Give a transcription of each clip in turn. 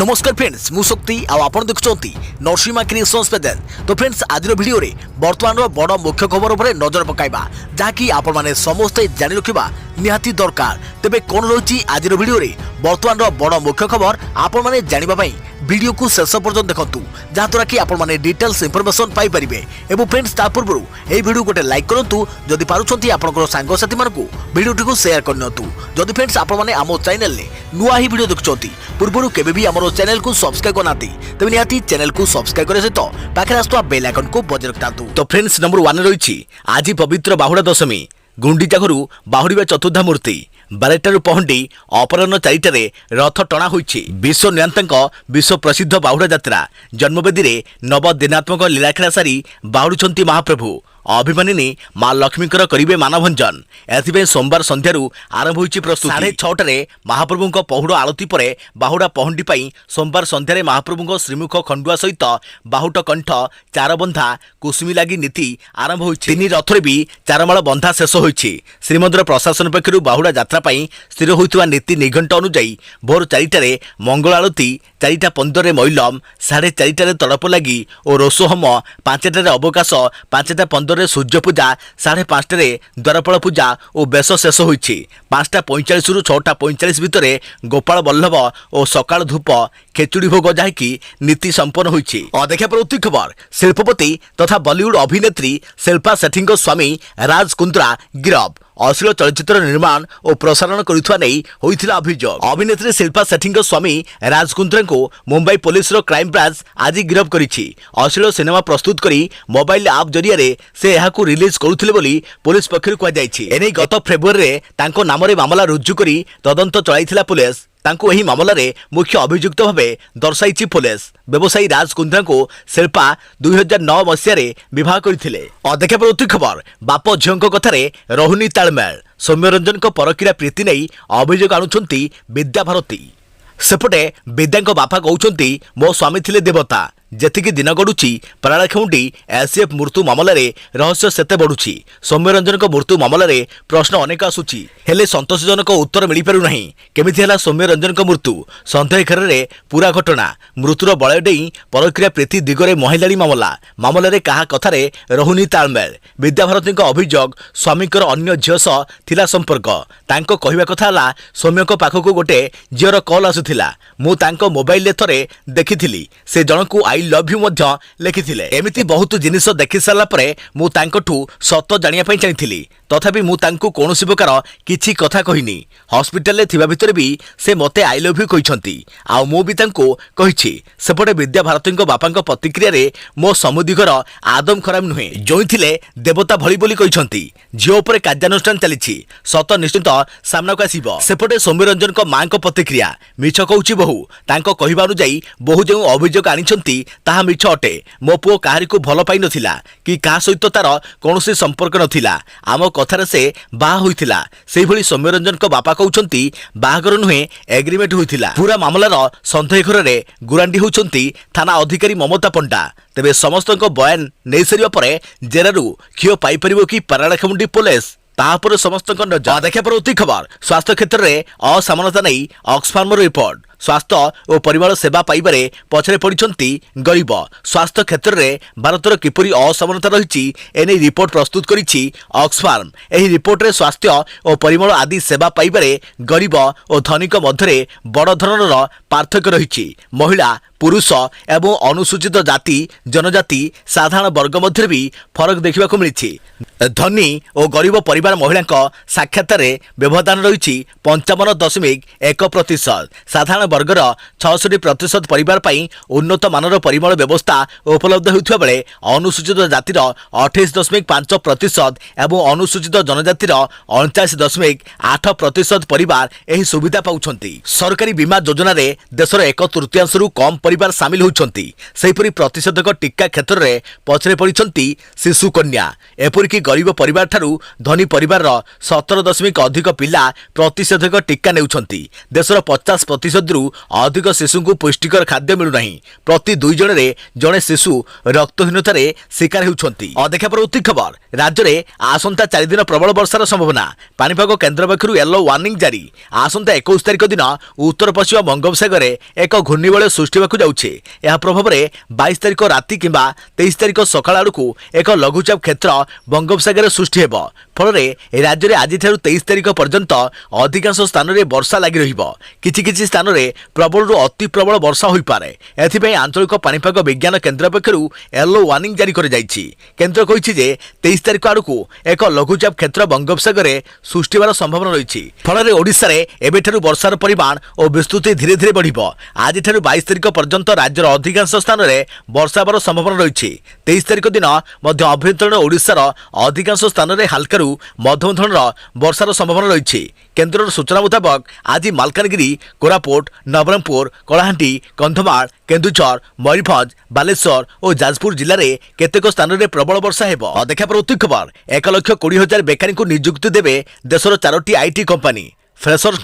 नमस्कार फ्रेंड्स मु शक्ति आपण देखुंती नरसिंहा क्रिएशंस पेजेस। तो फ्रेंड्स आज वीडियो रे वर्तमान बड़ मुख्य खबर उपर नजर पकाइबा जहाँकि आपण माने समस्ते जानि रखिबा निहाती दरकार। तेबे कोन रही आज वीडियो रे वर्तमान बड़ मुख्य खबर आपण माने जानिबा पई वीडियो को शेष पर्यंत देखंतु जहाँद्वारा कि आपण माने डिटेल्स इंफॉर्मेशन पाई परिबे। एवं फ्रेंड्स ता पूर्व ए वीडियो गोटे लाइक करंतु जदि पारुछंती आपनकर सांग साथी मानकु वीडियो को शेयर करनतु। जदि फ्रेंड्स आपण माने आमो चैनल ले नुआ ही वीडियो देखुछंती पूर्व केबे भी हमरो चैनल को सब्सक्राइब करनाती तबे निहाती चैनल को सब्सक्राइब करे सहित पाखे आस्तुवा बेल आइकन को बजाय रखतांतु। तो फ्रेंड्स नंबर 1 रही आज पवित्र बाहुड़ा दशमी गुंडीचा घरू बाहुड़िबा चतुर्धा मूर्ति 12टारू पहंडी अपराह्न 4टारे रथ टणा होइछि। विश्व नियंत्रक विश्व प्रसिद्ध बाहुड़ा यात्रा जन्मवेदी रे नव दिनात्मक लीलाखेला सारी बाहुड़ुछंती महाप्रभु अभिमानिनी माँ लक्ष्मीकर करिवे मानभंजन। एथिबे सोमवार संध्यारू आरंभ होइछि प्रस्तुति। 6:30 महाप्रभुଙ୍କ पहुड़ आरती परे बाहुड़ा पहंडी पाई सोमवार संध्यारे महाप्रभुଙ୍କ श्रीमुख खंडुआ सहित बाहुट कंठ चारबंधा कुसुमी लागी नीति आरंभ होइछि। तीन रथरे भी चारमाळ बंधा शेष होइछि। श्रीमंदिर प्रशासन पक्षरु बाहुड़ा यात्रा पाई स्थिर होइतवा नीति निघंट अनुसायी भोर 4टारे मंगल आरती 4:15 मैलम 4:30 तड़प लगी और रोषोहोम 5टारे अवकाश 5:15 सूर्य पूजा 5:30 द्वारपाल पूजा और बेश शेष होइछि। 5:45 रु 6:45 भितर गोपाल बल्लभ और सकाळ धूप खेचुड़ी भोग जहाँकि नीति संपन्न होइछि। देखा प्रवृत्ति खबर शिल्पपति तथा बॉलीवुड अभिनेत्री शिल्पा शेट्टी स्वामी राज कुंद्रा गिरफ। अश्लील चलचित्र निर्माण और प्रसारण करुवा नहीं होइथिला अभियोग। अभिनेत्री शिल्पा शेट्टी स्वामी राज कुंद्रा को मुंबई पुलिस क्राइम ब्रांच आज गिरफ करिछि। अश्लील सिनेमा प्रस्तुत करी मोबाइल आप जरिया से यहाकू रिलीज करुथिले बोली पुलिस पक्षरु कहा जायछि। एनै गत फेब्रुआरी रे तांको नामरे मामला रुजु करी तदंत चलाइथिला पुलिस। तांको एही मामलारे मुख्य अभियुक्त भावे दर्शाइछि पुलिस। व्यवसायी राज कुंद्रा को शिल्पा 2009 मसीह विवाह करथिले। देखा प्रवृत्ति खबर बाप झियों कथारे रहुनी तालमेल सौम्यरंजन को परकीरा प्रीति नहीं अभियोग आणुछंती विद्याभारती। सेपटे विद्या बापा कहउछंती मो स्वामी थिले देवता। जेतिकी दिन गड़ुची प्राणाखेमुंडी एसीएफ मृत्यु मामलें रहस्य सेते बढ़ुची। सौम्यरंजन मृत्यु मामलें प्रश्न अनेक आसुची हेले संतोषजनक उत्तर मिल पारु नहीं। केमिति हला सौम्यरंजन मृत्यु सन्देह घेर में पूरा घटना मृत्युर बलय डेई परक्रिया प्रीति दिगरे महिलाड़ी मामलें क्या कथार रहुनी तालमेल। विद्याभारती अभियोग स्वामीकर अन्य झील सह थिला संपर्क। तांको कहिबा कथा हला सौम्य पाखक गोटे झीर कॉल आसुथिला। मु तांको मोबाइल थरे देखिथिली से जनकू आई लव यू मध्य लिखिथिले। एमिति बहुत जिनिस देखि सारा परे मु तांकठू सत जानिया पई चाहिथिली तथापि मु तांकू कोनोसी प्रकार किछि कथा कहिनी। हॉस्पिटल ले थिबा भितर भी से मते आई लव यू कहिसंती आ मु भी तांको कहिछि। सेपटे विद्याभारती बापांक प्रतिक्रिया रे मो समुदिगर आदम खराब नुहे जोइथिले देवता भली बोली कहिसंती। झियो उपरे कार्यानुष्ठान चलिछि सत निश्चित सामना को आसीबो। सेपटे सौम्यरंजन मां को प्रतिक्रिया मिछ कहउछि बहु तांको कहिबा अनुसायी बहु जो अभियोग आनिछंती ताहा मिछ अटे। मो पुओ काहारी को भल पाई नथिला कि काहा सहित तार कोनोसी संपर्क नथिला। आम कथार से बाहा होइथिला। सेहि भली सौम्यरंजन बापा कहउछंती बाहागर नुहे एग्रीमेंट होइथिला। पूरा मामलार सन्देह घर रे गुरांडी होउछंती थाना अधिकारी ममता पंडा। तेबे समस्त बयान नै सरिया परे जेरारू खियो पाई परिबो कि पारालाखेमुंडी पुलिस तापर समस्त नजर। देखा प्रवृत्ति खबर स्वास्थ्य क्षेत्र में असामनता नहीं ऑक्सफार्म रिपोर्ट। स्वास्थ्य और परिवार सेवा पाइबारे पछरे पड़िछंती गरीब। स्वास्थ्य क्षेत्र में भारतर किपरि असमानता रही एने रिपोर्ट प्रस्तुत करिछि ऑक्सफार्म। एही रिपोर्ट रे स्वास्थ्य और परिमल आदि सेवा पाइबारे गरीब और धनिक मध्यरे बड़ धरणर पार्थक्य रही। महिला पुरुष एवं अनुसूचित जाति जनजाति साधारण वर्ग मध्य भी फरक देखा मिली। धनी और गरीब परिवार महिला साक्षात्कार व्यवधान रही 55.1%। साधारण वर्गर 66% परिवार पाई उन्नत मानर परिमल व्यवस्था उपलब्ध होता बेले अनुसूचित जातिर 28.5% एवं अनुसूचित जनजातिर 39.8% परिवार यह सुविधा पाउछंती। सरकारी बीमा योजना रे देशर 1/3 कम परिवार सामिल होती। सेहीपरि प्रतिषेधक टीका क्षेत्र में पछरे पड़ती शिशु कन्या। एपरिक गरीब परिवार ठारू धनी परिवार 17 अधिक पिला प्रतिषेधक टीका नेउछंती। देशर 50% रु अधिक शिशु को पुष्टिकर खाद्य मिलुना। प्रति 2 जन रे जड़े शिशु रक्तहीनतार शिकार होउछंती। अदेखा परवर्ती खबर राज्य में आसंता 4 दिन प्रबल वर्षार संभावना। पानीपाग केन्द्र पक्षरु येलो वार्निंग जारी। आसंता 21 तारिख दिन उत्तर पश्चिम बंगोपसागर एक घूर्णिबलय सृष्टि होगाकू जाउछे। एहा प्रभाव में 22 तारिख राति किंबा 23 तारिख सकाळ आड़कू एक लघुचाप क्षेत्र बंगोपसागर सृष्टि हेब। फल राज्य में आज 23 तारिख पर्यंत अधिकांश स्थान में वर्षा लगी रहिबो। किछि स्थान में प्रबल अति प्रबल वर्षा होई पारे। एथिपई आंचलिक पानीपाग विज्ञान केन्द्र पक्षरु येलो वार्निंग जारी कर जाइछि। केन्द्र कहिछि जे 23 तारिख आड़कू एक लघुचाप क्षेत्र बंगोपसागर सृष्टि होबार संभावना रही। फल ओडिशा रे एबेठारु वर्षार परिमाण और विस्तृति धीरे धीरे बढ़िबो। आज 22 तारिख पर्यंत राज्यर अधिकांश स्थान में वर्षा होबार संभावना रही। 23 तारिख दिन मध्य अभ्यंतरीण ओडिशार अधिकांश स्थान में हल्का मध्यम धरणर वर्षार संभावना रही। केन्द्र सूचना मुताबक आज मालकानगिरी, कोरापुट, नवरंगपुर, कलाहांडी, कंधमाल, केन्दुझर, मयूरभंज, बालेश्वर और जाजपुर जिले में केतेक स्थान में प्रबल वर्षा हेब। अदेखा परवर्ती खबर 1,20,000 बेकारी को नियुक्ति देवे देशर 4टी आईटी कंपनी। फ्रेशर्स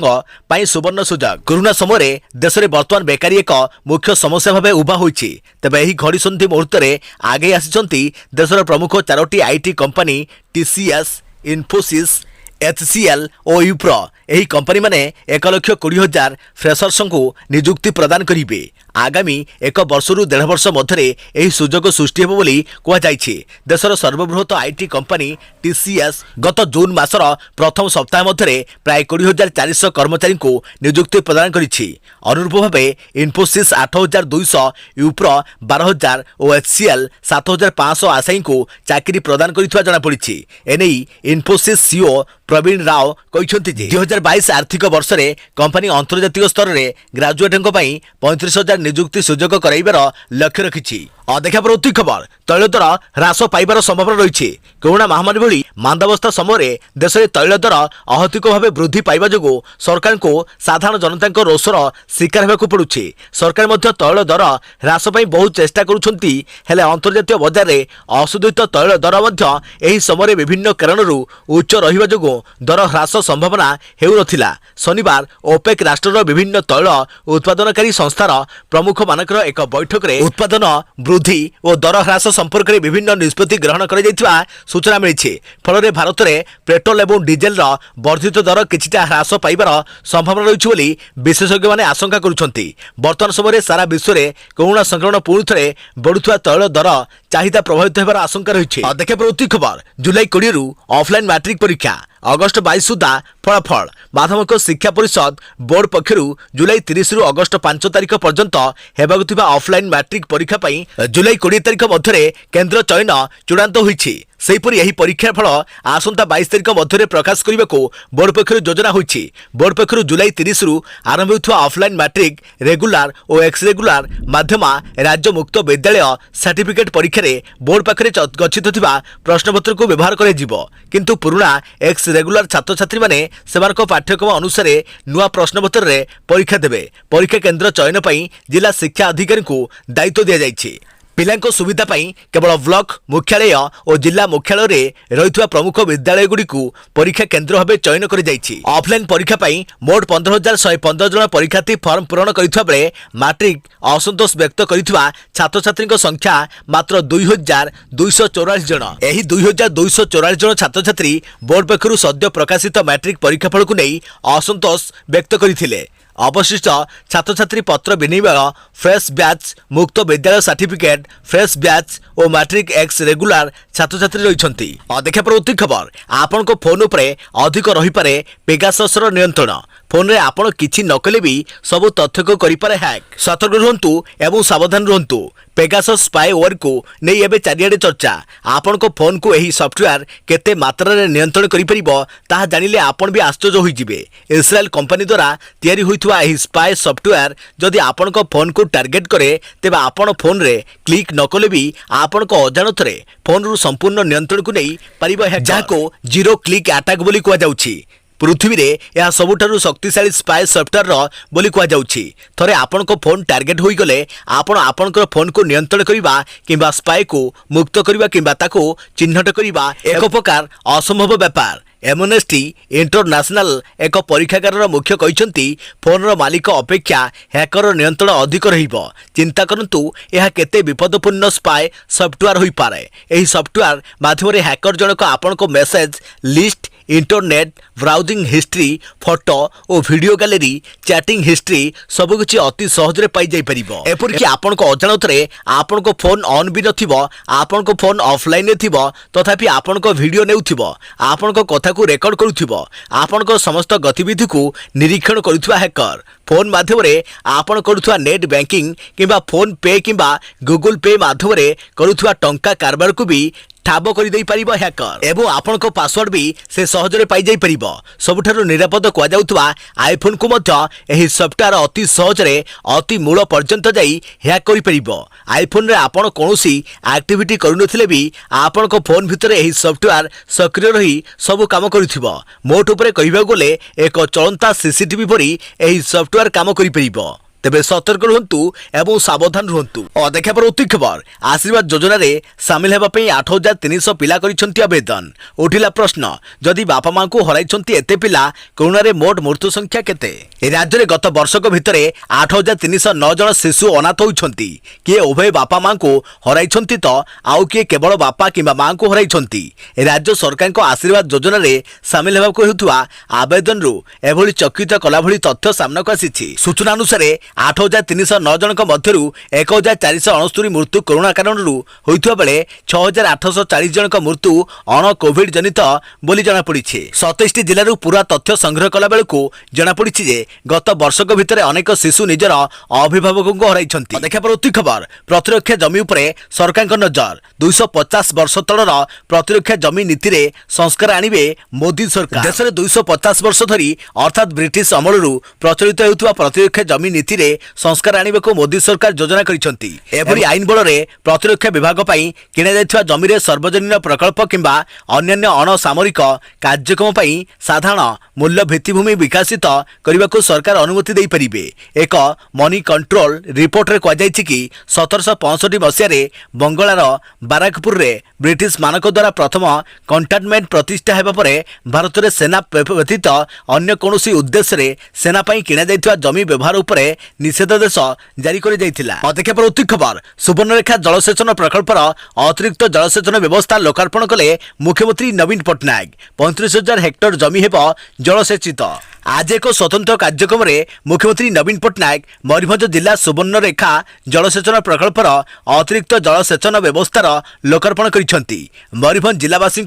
पाई सुवर्ण सुजोग। कोरोना समय देश में बर्तमान बेकारी एक मुख्य समस्या भाव उभा होइछि। तेबे एही घड़ीसंधि मुहूर्त में आगे आसिछंती देशर प्रमुख 4टी IT company TCS, Infosys, HCL और यूप्रो। एही कंपनी माने 1,20,000 फ्रेशर्स को नियुक्ति प्रदान करिवे। आगामी 1 वर्षरू 1.5 वर्ष मध्य यह सुजोग सृष्टि हेब बोली कहुछि। देशर सर्वबृहत आईटी कंपनी TCS गत जून मासर प्रथम सप्ताह मध्य प्राय 20,400 कर्मचारी को नियुक्ति प्रदान करिछि। अनुरूप भाव इन्फोसिस 8,200, यूप्रो 12,000 और HCL 7,500 आशायी को चाकरी प्रदान करिथिबा जଣା पड़िछि। एनै इन्फोसिस CEO प्रवीण राव कहते 2022 आर्थिक वर्ष में कंपनी अंतर्जातीय स्तर में ग्राजुएटों 35,000 नियुक्ति सुजोग कराइबार लक्ष्य रखिछि। अदेखा परवर्ती खबर तैल दर ह्रास पाइबार संभावना रही। कोरोना महामारी भली मांदावस्था समय देश में तैल दर अहतिक भाव वृद्धि पाइबा जोगु सरकार को साधारण जनता रोषर शिकार होगा पड़ुछि। सरकार मध्य तैल दर ह्रास बहुत चेष्टा करुछंती। हेले अंतर्जातीय बजार में अशोधित तैल दर मध्य एही समय विभिन्न कारणरू उच्च रहिबा जोगु दर ह्रास संभावना हेउ नथिला। शनिवार ओपेक राष्ट्रर विभिन्न तैल उत्पादनकारी संस्थार प्रमुख मानकर एक बैठक में उत्पादन वृद्धि और दर ह्रास संपर्क में विभिन्न निष्पत्ति ग्रहण कर सूचना मिली। फल भारत में पेट्रोल और डीजेल वर्धित दर किछिटा ह्रास पाइबार संभावना रही विशेषज्ञ माने आशंका करुछंती। वर्तमान समय सारा विश्व में कोरोना संक्रमण पुणी थे बढ़ुवा तैल दर चाहिदा प्रभावित होबार आशंका रही। अदेखा परवर्ती खबर जुलाई 20 रु ऑफलाइन मैट्रिक परीक्षा। अगस्ट 22 सुधा फलाफल। माध्यमिक शिक्षा परिषद बोर्ड पक्षरु जुलाई 30 रु अगस्ट 5 तारिख पर्यंत हेबाकु थिबा ऑफलाइन मैट्रिक परीक्षा पई जुलाई 20 तारिख मध्य केन्द्र चयन चूड़ांत होईछि। सेहीपरि एही परीक्षा फल आसंता 22 तारिख मध्य प्रकाश करने को बोर्ड पक्षर योजना होईछि। बोर्ड पक्षर जुलाई 30 रु आरंभ होइथवा ऑफलाइन मैट्रिक, रेगुलार और एक्स रेगुलार माध्यम राज्य मुक्त विद्यालय सर्टिफिकेट परीक्षा रे बोर्ड पाखरे गच्छित थिबा प्रश्नपत्र को व्यवहार करे जिवो। किंतु पुराना एक्स रेगुलार छात्र छात्री माने सेमानक पाठ्यक्रम अनुसार नुआ प्रश्नपत्र रे परीक्षा देबे। परीक्षा केन्द्र चयन पई जिला शिक्षा अधिकारी को दायित्व दिया जाइछि। पिलांको सुविधा पाई केवल ब्लॉक मुख्यालय और जिला मुख्यालय रे रहितवा प्रमुख विद्यालय गुडी को परीक्षा केन्द्र भाव चयन कर जाइछि। ऑफलाइन परीक्षा पाई मोट 15,115 जन परीक्षार्थी फॉर्म पूरण करिथवा बेले मैट्रिक असंतोष व्यक्त करिथवा छात्र छात्री संख्या मात्र 2,244 जन। एही 2,244 जन छात्र छात्री बोर्ड पक्षरु सद्य प्रकाशित मैट्रिक परीक्षाफल को नहीं असंतोष व्यक्त करथिले। अवशिष्ट छात्र छात्री पत्र विनिमय, फ्रेश बैच, मुक्त विद्यालय सर्टिफिकेट, फ्रेश बैच और मैट्रिक एक्स रेगुलार छात्र छात्री रही। अदेखा परवर्ती खबर आपण को फोन उपरे अधिक रही पारे पेगासस नियंत्रण। फोन रे आपण किछि न कले भी सब तथ्य को करि पारे हैक। सतर्क रहंतु एवं सावधान रहंतु। पेगासस स्पाईवेयर को नहीं एबे चारियाडे चर्चा। आपण को फोन को एही सॉफ्टवेयर केते मात्रा रे नियंत्रण करि परिबो ताहा जानिले आपण भी आश्चर्य होई जिवे। इस्राएल कंपनी द्वारा तयारी होइथवा एही स्पाई सॉफ्टवेयर जदि आपण को फोन को टार्गेट करे तेबे आपण फोन रे क्लिक न कले भी आपण को अजानतरे फोन रु संपूर्ण नियंत्रण को नहीं परिबो है, जाको जीरो क्लिक अटैक बोली कहा जाउछि। पृथ्वी रे यह सबुठारु शक्तिशाली स्पाई सॉफ्टवेयर बोली कह जाउछि। थरे आपन को फोन टार्गेट होई गले आपण आपन को फोन को नियंत्रण करिबा किंबा स्पाई को मुक्त करिबा किंबा ताको चिन्हट करिबा एक प्रकार असंभव व्यापार। एमनेस्टी इंटरनेशनल एक परीक्षागार मुख्य कहते फोन मालिक अपेक्षा हैकर नियंत्रण अधिक रहिबो। चिंता करंतु यह केते विपदपूर्ण स्पाई सॉफ्टवेयर होई पारे। एही सॉफ्टवेयर माध्यम हैकर जनक आपन को message list internet browsing history photo और वीडियो गैलरी चैटिंग हिस्ट्री सबकिछि अति सहजरे पाई जाई परिबो। एपरिक आपन को अजाणतरे आपन को फोन ऑन भी नथिबो, आपन को फोन ऑफलाइन ने थिबो तथापि आपन को वीडियो नेउथिबो, आपन को कथा को रेकॉर्ड करुथिबो, आपन को समस्त गतिविधि को निरीक्षण करुथबा हैकर फोन माध्यम रे आपन करुथबा नेट बैंकिंग किंबा फोन पे किंबा गूगल पे माध्यम रे करुथबा टंका कारबार को भी ठाब कर दे पारिबो हैकर एवं आपन को पासवर्ड भी से सहजरे पाई जाई परिबो। सबुठारु निरापद कह जाउतबा आईफोन को मध्य एही सॉफ्टवेयर अति सहजरे अति मूल पर्यंत जाई हैक करि परिबो। आईफोन रे आपन कोनोसी एक्टिविटी करूनथिले भी आपन को फोन भितर एही सॉफ्टवेयर सक्रिय रही सब काम करुथिबो। मोट उपरे कहिबा गले एक चलंता सीसीटीवी परि एही सॉफ्टवेयर काम करि परिबो। तेबे सतर्क रुहंतु एवं सावधान रुहंतु। देखा पर उत्ती खबर आशीर्वाद योजना रे सामिल हेबा पई 8300 पिला करिसंती आवेदन। उठिला प्रश्न जदि बापा मां को हराइसंती एते पिला कोरोना रे मोट मृत्यु संख्या केते? राज्य रे गत वर्षक भितरे 8309 जन शिशु अनाथ होइछंती। किए उभय बापा मां को हराइछंती तो आउ किए केवल बापा किंबा मां को हराइछंती। राज्य सरकार को आशीर्वाद योजना रे सामिल हेबा को हेतुवा आवेदन रु एभली चकित कला भली तथ्य सामना को आसीछि। सूचना अनुसार 8309 जनक मध्यरु 1469 मृत्यु कोरोना कारण होइथबा बेले 6840 जनक मृत्यु अण कोविड जनित बोली जना पड़ी। 27 जिल्ला पूरा तथ्य संग्रह कला बेलू जना पड़ी जे गत वर्षक भितर अनेक शिशु निजर अभिभावक को हराइछंती। देखा पर उत्ती खबर प्रतिरक्षा जमी उपरे सरकार नजर 250 वर्ष तलर प्रतिरक्षा जमी नीति रे संस्कार आनिबे मोदी सरकार। देश में 250 वर्ष धरी अर्थात ब्रिटिश अमलरू प्रचलित हेउथबा प्रतिरक्षा जमी नीति रे संस्कार आनिबे को मोदी सरकार योजना करिसंती। एभली आईन बल रे प्रतिरक्षा विभाग पई किना जायथबा जमी रे सार्वजनिक प्रकल्प किंबा अन्य अणसामरिक कार्यक्रम पई साधारण मूल्य भित्तिभूमि विकसित करने को सरकार अनुमति दे परिबे। एक मनी कंट्रोल रिपोर्ट रे कह जायछि कि 1765 मसिया बंगलार बाराकपुर रे ब्रिटिश मानक द्वारा प्रथम कंटेनमेंट प्रतिष्ठा हेबा परे भारत रे सेना व्यतीत अन्य कोनोसी उद्देश्य रे सेना पई किना जायथबा जमी व्यवहार उपरे निषेधादेश जारी कर जाइथिला। देखा पर उत्ती खबर सुवर्णरेखा जलसेचन प्रकल्पर अतिरिक्त जलसेचन व्यवस्था लोकार्पण कले मुख्यमंत्री नवीन पट्टनायक। 35,000 हेक्टर जमी हेबो जलसेचित। आज एक स्वतंत्र कार्यक्रम में मुख्यमंत्री नवीन पट्टनायक मयूरभंज जिला सुवर्णरेखा जलसेचन प्रकल्पर अतिरिक्त जलसेचन व्यवस्थार लोकार्पण करिसेंती। मयूरभंज जिलावासी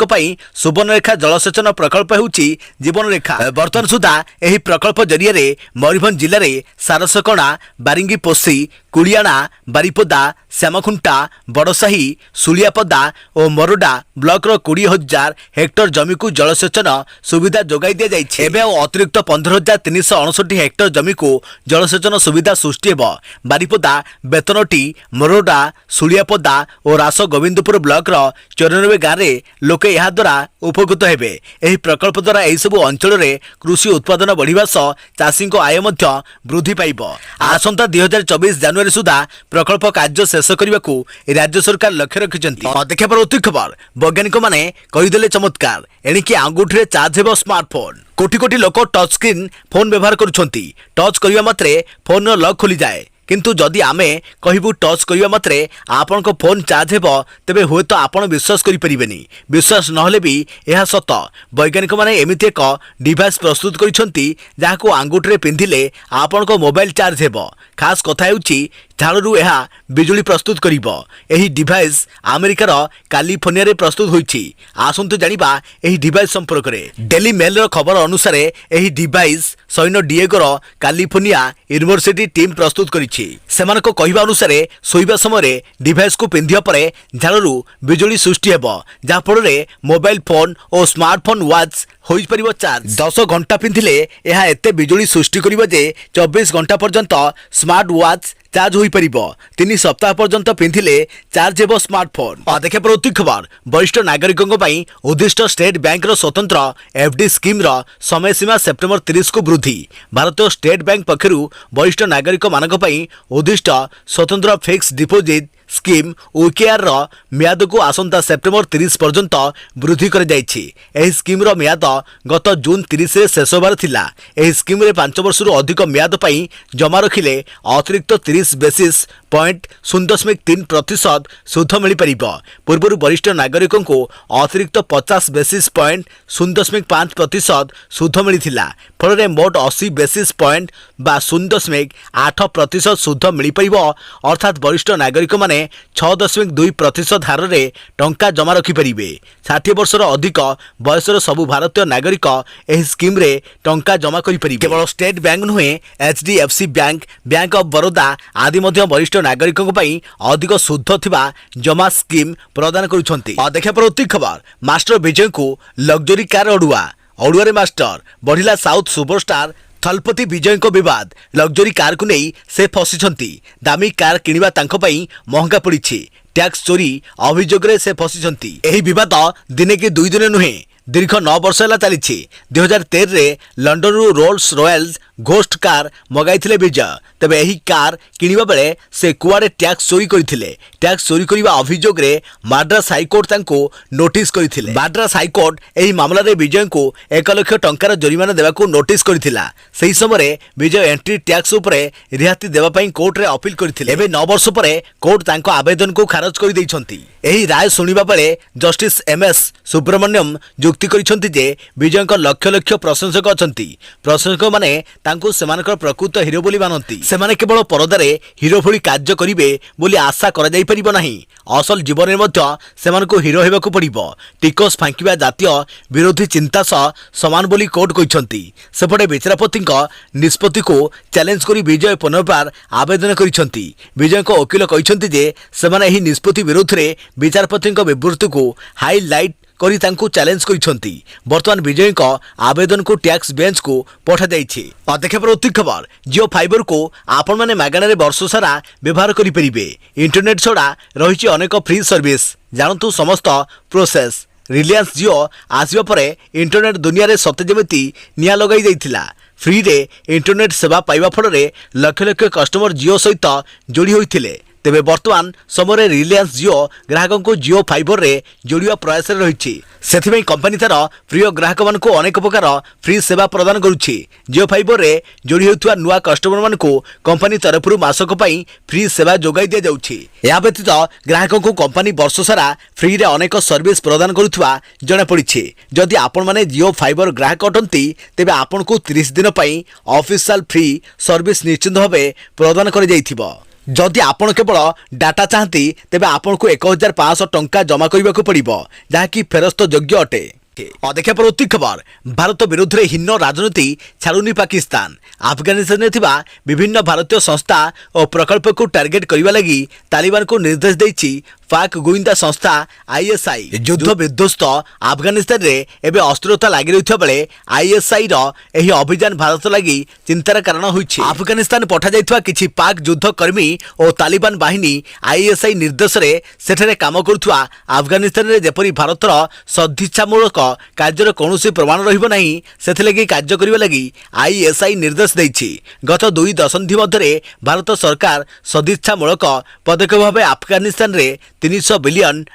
सुवर्णरेखा जलसेचन प्रकल्प हेउची जीवन रेखा। वर्तमान सुधा एही प्रकल्प जरिए मयूरभंज जिले में सारसकणा बारिंगी पोसी कुलियाणा बारिपदा श्यामखुंटा बड़साही सुलियापदा और मरोडा ब्लॉक 20,000 हेक्टर जमी को जलसेचन सुविधा जोगाई दि जाइए। अतिरिक्त 15,359 हेक्टर जमी को जलसेचन सुविधा सृष्टि हेब। बारिपदा बेतनटी मरोडा सुलियापदा और रास गोविंदपुर ब्लॉक 94 गाँव में लोके यह द्वारा उपकृत हेबे। एही प्रकल्प द्वारा यही सब अंचल में कृषि उत्पादन बढ़िबा सह चाषी आय वृद्धि पाइब। आसंता 2024 जनवरी सुधा प्रकल्प कार्य शेष करने को राज्य सरकार लक्ष्य रखिछंती। देखा पर उत्ती खबर वैज्ञानिक माने कहिदेले चमत्कार एणिकी आंगुठी रे चार्ज हेबो स्मार्टफोन। कोटी कोटी लोक टच स्क्रीन फोन व्यवहार करुछंती। टच करिया मात्रे फोन रो लॉक खुली जाए किंतु जदि आमे कहबू टच करिया मात्रे आपन को फोन चार्ज हेबो तेबे होय तो आपन विश्वास करि परिबेनी। विश्वास नहले भी यह सत। वैज्ञानिक माने एमिति एक डिवाइस प्रस्तुत करिसंती जाहाको आंगुठी रे पिंधिले आपन को मोबाइल चार्ज हेबो। खास कथा हेउची झाड़ू यह बिजुली प्रस्तुत करिबो। एही डिवाइस अमेरिकार कैलिफोर्निया रे प्रस्तुत होईची। आसंतु जानिबा एही डिवाइस संपर्क रे। डेली मेल रो खबर अनुसार एही डिवाइस सैन डिएगोर कैलिफोर्निया यूनिवर्सिटी टीम प्रस्तुत करिछि। सेमानको कहिबा अनुसार सोइबा समय डिवाइस को पिंधिया परे झाड़ू बिजुली सृष्टि हेबो जा फल मोबाइल फोन और स्मार्टफोन वाच होई परिबो चार्ज। 10 घंटा पिंधिले यह एते बिजुली सृष्टि करिबो जे 24 घंटा पर्यंत स्मार्ट वाच चार्ज हो पारिबो 3 सप्ताह पर्यंत पिंधिले चार्ज हेबो स्मार्टफोन। देखा प्रति खबर वरिष्ठ नागरिकों पई उद्दिष्ट स्टेट बैंक रो स्वतंत्र एफडी स्कीम रो समय सीमा सेप्टेम्बर 30 को वृद्धि। भारतीय स्टेट बैंक पक्षरु वरिष्ठ नागरिक मानक पई उद्दिष्ट स्वतंत्र फिक्स डिपोजिट स्कीम ओकेआर रो म्याद को आसंता सेप्टेम्बर 30 पर्यंत वृद्धि कर जायछि। एही स्कीम रो म्याद गत जून 30 रे शेष होबार थिला। एही स्कीम रे 5 वर्ष रु अधिक म्याद पई जमा रखिले अतिरिक्त 30 बेसिस पॉइंट 0.3% सुध मिल पारिबो। पूर्व वरिष्ठ नागरिकों को अतिरिक्त 50 बेसिस पॉइंट 0.5% सुध मिलिथिला। फल रे मोट 80 बेसिस पॉइंट बा 0.8% सुध मिल पारिबो। अर्थात वरिष्ठ नागरिक माने 6.2% हार रे टंका जमा रखि परिबे। 60 वर्ष अधिक बयसर सबु भारतीय नागरिक एही स्कीम रे टंका जमा करि परिबे। केवल स्टेट बैंक नुहे HDFC bank, bank of Baroda आदि मध्य वरिष्ठ नागरिकों पई अधिक शुद्ध थिबा जमा स्कीम प्रदान करुछंती। देखा प्रति खबर मास्टर विजय को लग्जरी कार अड़ुआ रे मास्टर बढ़िला साउथ सुपरस्टार थलपति विजय को विवाद। लग्जरी कार को नहीं से फसिछंती। दामी कार किनिबा तांको पई महंगा पड़िछि। टैक्स चोरी अभियोग रे से फसिछंती। एही विवाद दिने कि 2 दिन नुहे दीर्घ 9 वर्ष है चली। 2013 रे लंडन रु रोल्स रॉयल्स घोस्ट कार मगाई विजय। तेबे एही कार किनिबा बेले से कुआडे टैक्स चोरी करथिले। टैक्स चोरी करिबा अभियोग रे माड्रास हाईकोर्ट तांको नोटिस करथिले। माड्रास हाईकोर्ट एही मामला रे विजय को 1 लाख टंकार जरिमाना देबाकू नोटिस करथिला। सेही समय विजय एंट्री टैक्स उपरे रिहाती देबा पई कोर्ट रे अपील करथिले। एबे 9 वर्ष परे कोर्ट तांको आवेदन को खारज कर दैछंती। एही राय सुनिबा बेले जस्टिस एमएस सुब्रमण्यम युक्ति करिसंती जे विजय को लक्ष लक्ष प्रशंसक अछंती। प्रशंसक माने तांको सेमानकर प्रकृत हीरो बोली मानती। सेमाने केवल परदारे हीरो भली कार्य करिवे बोली आशा करा जाई परिबो नाही। असल जीवन में मध्य सेमानको हीरो हेबाकू पड़िबो। टिकस फांकिबा जातीय विरोधी चिंता सह समान बोली कोर्ट कहिसंती। सेपटे विचारपतिଙ୍କ निष्पत्ति को चैलेंज करी विजय पुनर्बार आवेदन करिसंती। विजय को वकील कहिसंती जे सेमाने एही निष्पत्ति विरोध रे विचारपतिଙ୍କ विवृत्ति को हाईलाइट करी तांको चैलेंज करिसंती। वर्तमान विजय को आवेदन को टैक्स बेंच को पठा जाइछि। देखा प्रति खबर जियो फाइबर को आपण माने मागणा रे वर्ष सारा व्यवहार करि परिबे। इंटरनेट छडा रहिछि अनेक फ्री सर्विस। जानतु समस्त प्रोसेस। रिलायंस जियो आसिबा परे इंटरनेट दुनिया रे सत्य जेमिति निया लगाई जाइथिला। फ्री रे इंटरनेट सेवा पाइबा फल रे लक्ष लक्ष कस्टमर जियो सहित जोड़ी होइथिले। तेबे वर्तमान समय रिलायंस जियो ग्राहकों को जियो फाइबर रे जोड़िया प्रयास रही। सेथिबे कंपनी तार प्रिय ग्राहक मान को अनेक प्रकार फ्री सेवा प्रदान करुछि। जियो फाइबर रे जोड़ी होतुवा नुआ कस्टमर मान को कंपनी तरफ मासक पई फ्री सेवा जोगाई दिया जाउछि। या व्यतीत ग्राहकों को कंपनी वर्ष सारा फ्री रे अनेक सर्विस प्रदान करुथुवा जणा पड़िछि। जदि आपण माने जियो फाइबर ग्राहक अटंती तेबे आपण को 30 दिन पई ऑफिशियल फ्री सर्विस निश्चित भावे प्रदान कर जाइथिबो। जदि आपण केवल डाटा चाहती तेबे आपण को 1500 टंका जमा करने को पड़िबो, जहाँकि फेरस्त योग्य अटे। देखा प्रति खबर भारत विरुद्ध हीन राजनीति छाड़ुनी पाकिस्तान। अफगानिस्तान में थिबा विभिन्न भारतीय संस्था और प्रकल्प को टार्गेट करने लगी तालिबान को निर्देश देछि पाक गोइंदा संस्था आईएसआई। युद्ध विध्वस्त अफगानिस्तान रे एबे अस्थिरता लागि रहिथा बेले आईएसआई रो एही अभियान भारत लागि चिंतार कारण होइछि। अफगानिस्तान पठा जाइथवा किछि पाक युद्ध कर्मी और तालिबान बाहिनी आईएसआई निर्देश रे सेठरे काम करुथवा अफगानिस्तान रे जेपरि भारतर सदिच्छामूलक कार्यर कोनोसी प्रमाण रहिबो नाही सेथलगी कार्य करिवे लागि आईएसआई निर्देश दैछि। गत 2 दशंधि मध्यरे भारत सरकार सदिच्छामूलक पदक्षेप भाबे अफगानिस्तान रे $300 बिलियन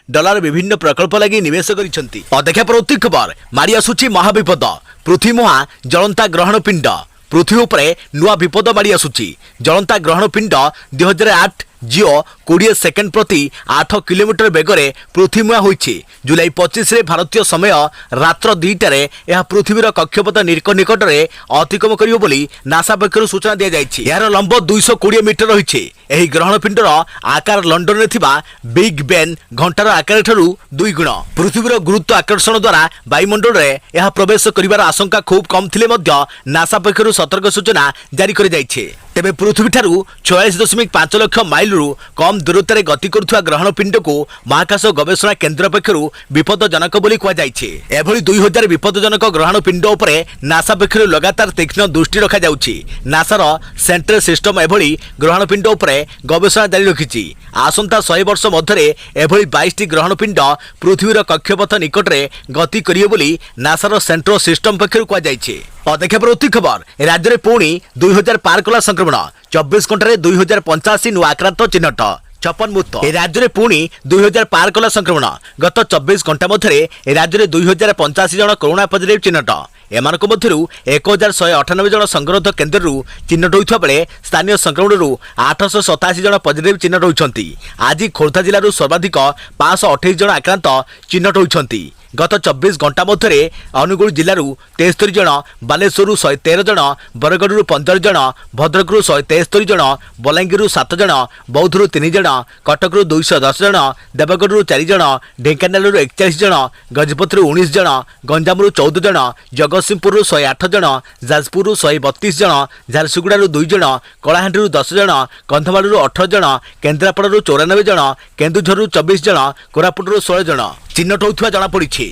विभिन्न प्रकल्प लगी निवेश करिसंती। देखा प्रति खबर मारी आसुछि महाविपद। पृथ्वी मुहा जलंता ग्रहण पिंड। पृथ्वी उपरे नुआ विपद मारी आसुछि। जलंता ग्रहण पिंड 2008 जियो 20 सेकेंड प्रति 8 किलोमीटर बेगरे पृथ्वी मुहा होइछि। जुलाई 25 रे भारतीय समय रात्र 2टारे यह पृथ्वीर कक्षपथ निकट रे अतिक्रम करियो बोली नासा पक्षरु सूचना दिया जाइछि। यार लंब 220 मीटर रहिछि। एही ग्रहण पिंडर आकार लंडन रे थिबा बिग बेन घंटार आकार ठारू 2 गुण। पृथ्वीर गुरुत्व आकर्षण द्वारा वायुमंडल रे यह प्रवेश करिवार आशंका खूब कम थिले मध्य नासा पक्षरु सतर्क सूचना जारी करि जाइछि। तेबे पृथ्वीठारू 46.5 लाख माइलरू कम दूरतार गति करुवा ग्रहण पिंड को महाकाश गवेषणा केन्द्र पक्षरु विपदजनक बोली कुहाଯାଇଛି। एभली 2000 विपदजनक ग्रहण पिंड उपरे नासा पक्षरु लगातार तीक्ष्ण दृष्टि रखा जाउछि। नासार सेंट्रल सिस्टम एभली ग्रहण पिंड उपरे गवेषणा जारी रखिछि। आसंता 100 वर्ष मध्यरे एभली 22टी ग्रहण पिंड पृथ्वीर कक्षपथ निकटरे गति करिवे बोली नासार सेंट्रल सिस्टम पक्षरु कुहाଯାଇଛି। अदेखा प्रति खबर राज्य में पुणी 2000 पार कला संक्रमण 24 घंटे 2085 नुआ आक्रांत चिन्हट 56 मृत। राज्य में पुणी 2000 पार कला संक्रमण गत 24 घंटा मध्य राज्य में 2085 जन कोरोना पॉजिटिव चिन्हट। एमानक मध्यरु 1198 जन संगरोध केन्द्ररू चिन्हट होइथबा बेले स्थानीय संक्रमणरू 887 जन पॉजिटिव चिन्हट होइछंती। आज खोर्धा जिल्लारू सर्वाधिक 528 जन आक्रांत चिन्हट होइछंती। गत 24 घंटा मध्य अनुगुल जिलूर 73 जन, बालेश्वरु 113 जन, बरगढ़ 15 जन, भद्रकू 173 जन, बलांगीर 7 जन, बौद्धरू 3 जन, कटकू 210 जन, देवगढ़ 4 जन, ढेंकानाल 41 जन, गजपतरू 19 जन, गंजाम 14 जन, जगतसिंहपुर 108 जन, जाजपुर 132 जन, झारसुगुड़ारू 2 जन, कलाहांडी 10 जन, कंधमाल 18 जन, केन्द्रापड़ारू 94 जन, केन्दुझर 24 जन, कोरापुटरू 16 जन चिन्हट होइथबा जଣା पड़िछि।